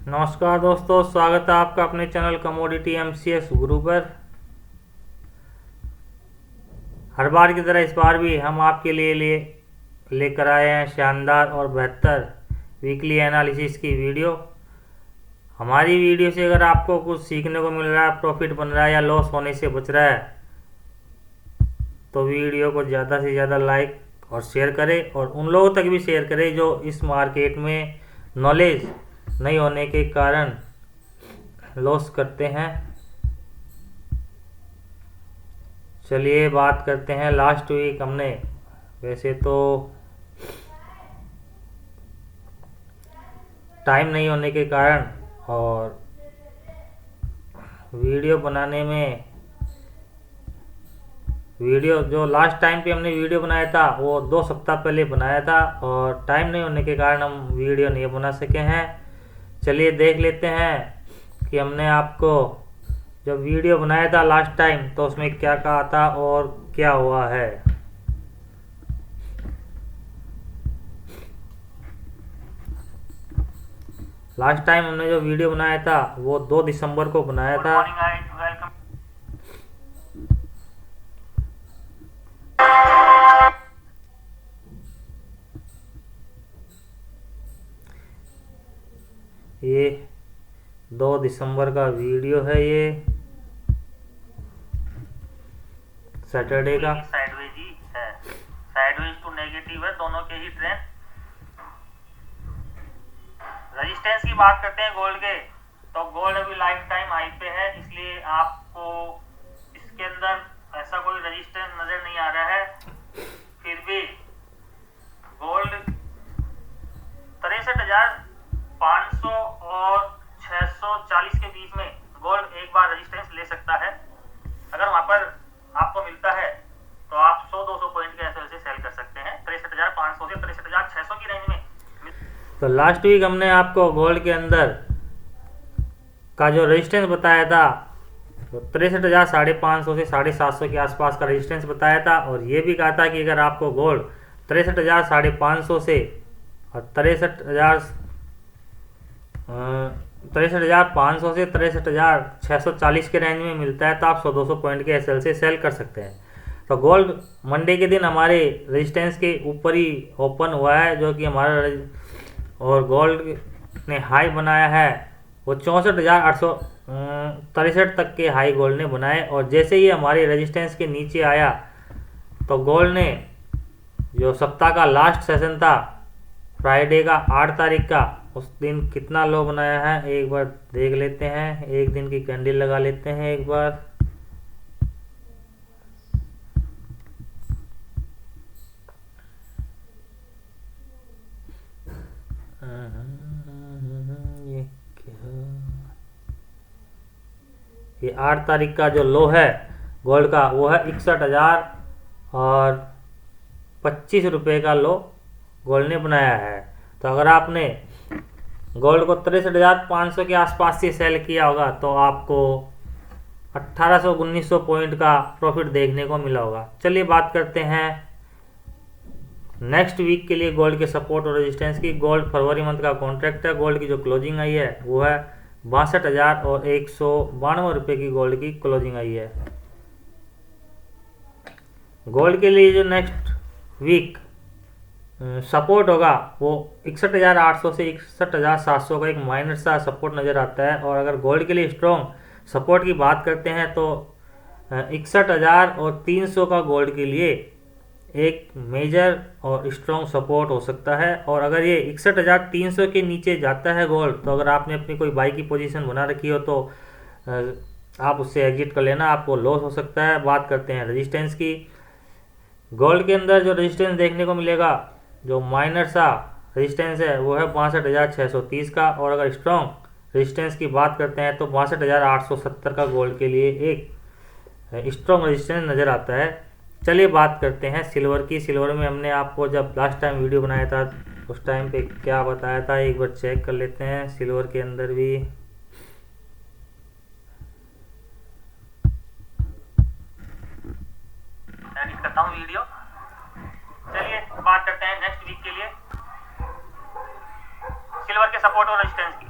नमस्कार दोस्तों, स्वागत है आपका अपने चैनल कमोडिटी एमसीएस गुरु पर। हर बार की तरह इस बार भी हम आपके लिए लेकर आए हैं शानदार और बेहतर वीकली एनालिसिस की वीडियो। हमारी वीडियो से अगर आपको कुछ सीखने को मिल रहा है, प्रॉफिट बन रहा है या लॉस होने से बच रहा है, तो वीडियो को ज़्यादा से ज़्यादा लाइक और शेयर करें और उन लोगों तक भी शेयर करें जो इस मार्केट में नॉलेज नहीं होने के कारण लॉस करते हैं। चलिए बात करते हैं। लास्ट वीक हमने वैसे तो टाइम नहीं होने के कारण और वीडियो बनाने में जो लास्ट टाइम पे हमने वीडियो बनाया था वो 2 सप्ताह पहले बनाया था और टाइम नहीं होने के कारण हम वीडियो नहीं बना सके हैं। चलिए देख लेते हैं कि हमने आपको जब वीडियो बनाया था लास्ट टाइम तो उसमें क्या कहा था और क्या हुआ है। लास्ट टाइम हमने जो वीडियो बनाया था वो 2 दिसंबर को बनाया था। ये 2 दिसंबर का वीडियो है, ये सैटरडे का। साइडवेज ही है, साइडवेज टू नेगेटिव है, दोनों के ही ट्रेंड। रेजिस्टेंस की बात करते हैं गोल्ड के, तो गोल्ड अभी लाइफ टाइम हाई पे है, इसलिए आपको इसके अंदर ऐसा कोई रेजिस्टेंस नजर नहीं आ रहा है। फिर भी गोल्ड 63,500 और 640 के बीच में गोल्ड एक बार रेजिस्टेंस ले सकता है। अगर वहां पर आपको मिलता है तो आप 100-200 पॉइंट के एसएल से सेल कर सकते हैं 63,500 से 63,600 की रेंज में। तो लास्ट वीक हमने आपको गोल्ड के अंदर का जो रेजिस्टेंस बताया था तो 63,550 से 750 के आसपास का रेजिस्टेंस बताया था और ये भी कहा था कि अगर आपको गोल्ड 63,550 से और 63,500 से 63,640 के रेंज में मिलता है तो आप 100-200 पॉइंट के एसएल से सेल कर सकते हैं। तो गोल्ड मंडे के दिन हमारे रेजिस्टेंस के ऊपर ही ओपन हुआ है, जो कि हमारा और गोल्ड ने हाई बनाया है वो 64,863 तक के हाई गोल्ड ने बनाए। और जैसे ही हमारे रेजिस्टेंस के नीचे आया तो गोल्ड ने जो सप्ताह का लास्ट सेशन था फ्राइडे का 8 तारीख का, उस दिन कितना लो बनाया है एक बार देख लेते हैं। एक दिन की कैंडल लगा लेते हैं एक बार। ये 8 तारीख का जो लो है गोल्ड का वो है 61,025 रुपये का लो गोल्ड ने बनाया है। तो अगर आपने गोल्ड को 63,500 के आसपास से सेल किया होगा तो आपको 1800-1900 पॉइंट का प्रॉफिट देखने को मिला होगा। चलिए बात करते हैं नेक्स्ट वीक के लिए गोल्ड के सपोर्ट और रेजिस्टेंस की। गोल्ड फरवरी मंथ का कॉन्ट्रैक्ट है। गोल्ड की जो क्लोजिंग आई है वो है 62,192 रुपये की गोल्ड की क्लोजिंग आई है। गोल्ड के लिए जो नेक्स्ट वीक सपोर्ट होगा वो 61,800 से 61,700 का एक माइनर सा सपोर्ट नज़र आता है। और अगर गोल्ड के लिए स्ट्रॉन्ग सपोर्ट की बात करते हैं तो 61,300 का गोल्ड के लिए एक मेजर और स्ट्रॉन्ग सपोर्ट हो सकता है। और अगर ये 61,300 के नीचे जाता है गोल्ड, तो अगर आपने अपनी कोई बाई की पोजीशन बना रखी हो तो आप उससे एग्जिट कर लेना, आपको लॉस हो सकता है। बात करते हैं रेजिस्टेंस की। गोल्ड के अंदर जो रेजिस्टेंस देखने को मिलेगा, जो माइनर सा रेजिस्टेंस है वो है 62,630 का। और अगर स्ट्रॉन्ग रेजिस्टेंस की बात करते हैं तो 62,870 का गोल्ड के लिए एक स्ट्रॉन्ग रेजिस्टेंस नज़र आता है। चलिए बात करते हैं सिल्वर की। सिल्वर में हमने आपको जब लास्ट टाइम वीडियो बनाया था उस टाइम पे क्या बताया था एक बार चेक कर लेते हैं। सिल्वर के अंदर भी एडिट करता हूँ वीडियो। चलिए बात करते हैं नेक्स्ट वीक के लिए सिल्वर के सपोर्ट और रेजिस्टेंस की।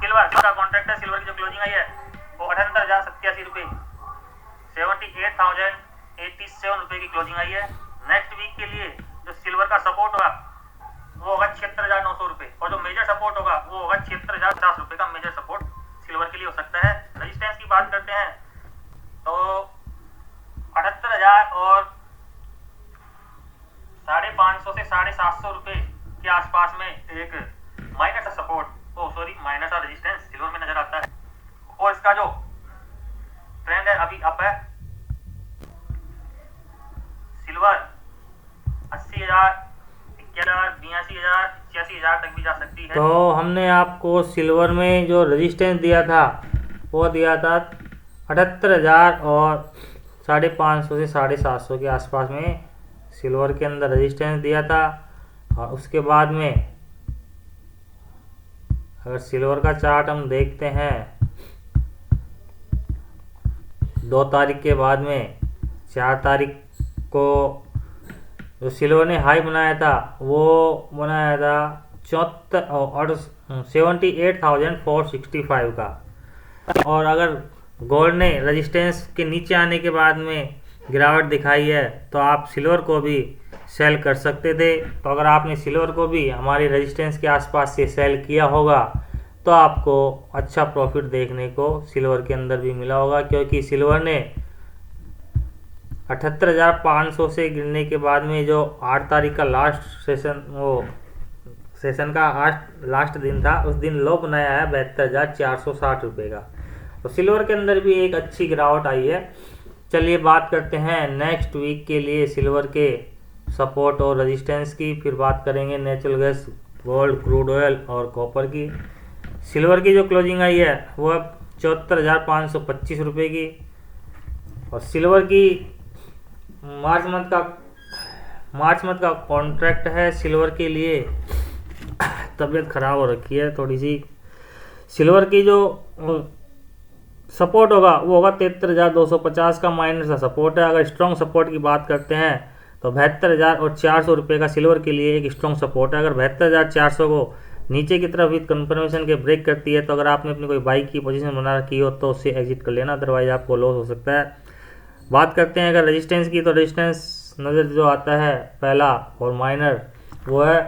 सिल्वर का कॉन्ट्रैक्ट है, सिल्वर की जो क्लोजिंग आई है वो 78,087 रुपये 78,087 रुपये की क्लोजिंग आई है। नेक्स्ट वीक के लिए जो सिल्वर का सपोर्ट होगा वो होगा 76,900 रुपये और जो मेजर सपोर्ट होगा वो होगा 76,050 रुपये का मेजर सपोर्ट सिल्वर के लिए हो सकता है। रेजिस्टेंस की बात करते हैं तो 78,000 और 550 से 750 रुपये के आसपास में एक माइनर सा सपोर्ट माइनर सा रेजिस्टेंस सिल्वर में नजर आता है और इसका जो ट्रेंड है अभी अप है। सिल्वर 80,000, 81,000, 82,000, 86,000 तक भी जा सकती है। तो हमने आपको सिल्वर में जो रेजिस्टेंस दिया था वो दिया था 78,000 और 550 से 750 के आसपास में सिल्वर के अंदर रेजिस्टेंस दिया था। और उसके बाद में अगर सिल्वर का चार्ट हम देखते हैं 2 तारीख के बाद में 4 तारीख को जो सिल्वर ने हाई बनाया था वो बनाया था 78,465 का। और अगर गोल्ड ने रेजिस्टेंस के नीचे आने के बाद में गिरावट दिखाई है तो आप सिल्वर को भी सेल कर सकते थे। तो अगर आपने सिल्वर को भी हमारी रेजिस्टेंस के आसपास से सेल किया होगा तो आपको अच्छा प्रॉफिट देखने को सिल्वर के अंदर भी मिला होगा, क्योंकि सिल्वर ने 78,500 से गिरने के बाद में जो 8 तारीख का लास्ट सेशन का लास्ट दिन था उस दिन लो बनाया है 72,460 रुपये का। तो सिल्वर के अंदर भी एक अच्छी गिरावट आई है। चलिए बात करते हैं नेक्स्ट वीक के लिए सिल्वर के सपोर्ट और रेजिस्टेंस की, फिर बात करेंगे natural gas, gold, crude oil और कॉपर की। सिल्वर की जो क्लोजिंग आई है वो अब 74,525 रुपये की और सिल्वर की मार्च मंथ का कॉन्ट्रैक्ट है। सिल्वर के लिए तबीयत ख़राब हो रखी है थोड़ी सी। सिल्वर की जो सपोर्ट होगा वो होगा 73,250 का माइनर सा सपोर्ट है। अगर स्ट्रॉन्ग सपोर्ट की बात करते हैं तो 72,400 रुपये का सिल्वर के लिए एक स्ट्रॉन्ग सपोर्ट है। अगर 72,400 को नीचे की तरफ विद कन्फर्मेशन के ब्रेक करती है तो अगर आपने अपनी कोई बाइक की पोजीशन बना रखी हो तो उससे एग्जिट कर लेना, अदरवाइज आपको लॉस हो सकता है। बात करते हैं अगर रेजिस्टेंस की तो रेजिस्टेंस नज़र जो आता है पहला और माइनर वो है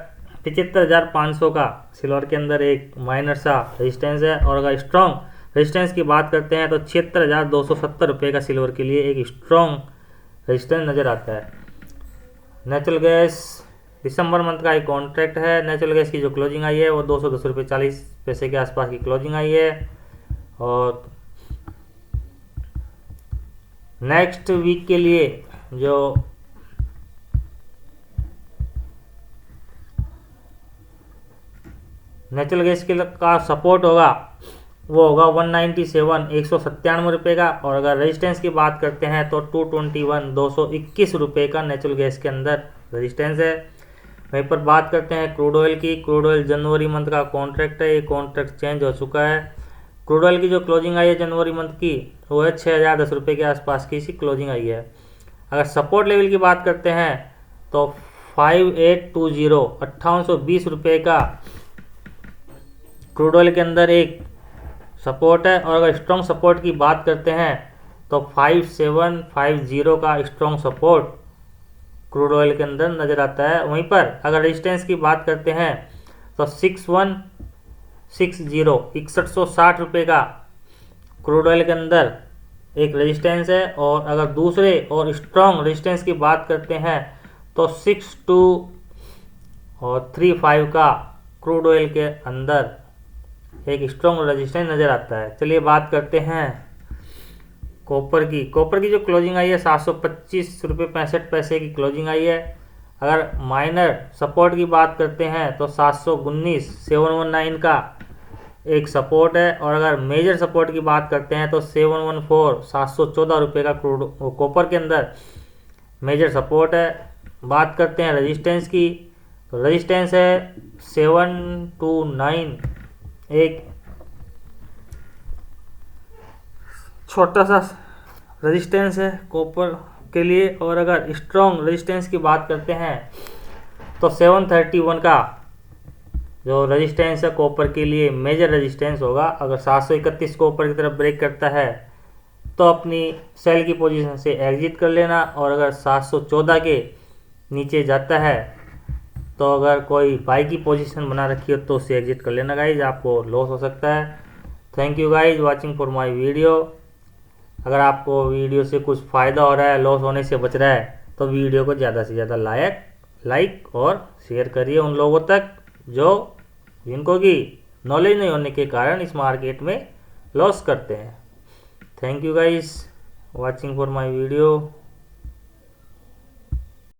75,500 का सिल्वर के अंदर एक माइनर सा रेजिस्टेंस है। और अगर स्ट्रॉन्ग रेजिस्टेंस की बात करते हैं तो 76,270 रुपये का सिल्वर के लिए एक स्ट्रॉन्ग रेजिस्टेंस नज़र आता है। नेचुरल गैस दिसंबर मंथ का एक कॉन्ट्रैक्ट है। नेचुरल गैस की जो क्लोजिंग आई है वो 210 रुपये 40 पैसे के आसपास की क्लोजिंग आई है। और नेक्स्ट वीक के लिए जो नेचुरल गैस के का सपोर्ट होगा वो होगा 197 रुपये का। और अगर रेजिस्टेंस की बात करते हैं तो 221 रुपये का नेचुरल गैस के अंदर रेजिस्टेंस है। वहीं पर बात करते हैं क्रूड ऑयल की। क्रूड ऑयल जनवरी मंथ का कॉन्ट्रैक्ट है, ये कॉन्ट्रैक्ट चेंज हो चुका है। क्रूड ऑयल की जो क्लोजिंग आई है जनवरी मंथ की वो है 6,010 रुपये के आसपास की इसी क्लोजिंग आई है। अगर सपोर्ट लेवल की बात करते हैं तो 5820 रुपये का क्रूड ऑयल के अंदर एक सपोर्ट है। और अगर स्ट्रॉन्ग सपोर्ट की बात करते हैं तो 5750 का स्ट्रॉन्ग सपोर्ट क्रूड ऑयल के अंदर नज़र आता है। वहीं पर अगर रेजिस्टेंस की बात करते हैं तो 6160 रुपये का क्रूड ऑयल के अंदर एक रेजिस्टेंस है। और अगर दूसरे और स्ट्रॉन्ग रेजिस्टेंस की बात करते हैं तो 6235 का क्रूड ऑयल के अंदर एक स्ट्रॉन्ग रेजिस्टेंस नज़र आता है। चलिए बात करते हैं कॉपर की। कॉपर की जो क्लोजिंग आई है 725 रुपये 65 पैसे की क्लोजिंग आई है। अगर माइनर सपोर्ट की बात करते हैं तो 719 का एक सपोर्ट है। और अगर मेजर सपोर्ट की बात करते हैं तो 714 रुपये का क्रूड कॉपर के अंदर मेजर सपोर्ट है। बात करते हैं रेजिस्टेंस की तो रेजिस्टेंस है 729, एक छोटा सा रेजिस्टेंस है कॉपर के लिए। और अगर स्ट्रॉन्ग रेजिस्टेंस की बात करते हैं तो 731 का जो रेजिस्टेंस है कॉपर के लिए मेजर रेजिस्टेंस होगा। अगर 731 को ऊपर की तरफ ब्रेक करता है तो अपनी सेल की पोजीशन से एग्जिट कर लेना, और अगर 714 के नीचे जाता है तो अगर कोई बाई की पोजीशन बना रखी हो तो उससे एग्जिट कर लेना गाइज, आपको लॉस हो सकता है। Thank you guys watching for my video. अगर आपको वीडियो से कुछ फ़ायदा हो रहा है, लॉस होने से बच रहा है, तो वीडियो को ज़्यादा से ज़्यादा लाइक और शेयर करिए उन लोगों तक जिनको कि नॉलेज नहीं होने के कारण इस मार्केट में लॉस करते हैं। Thank you guys watching for my video.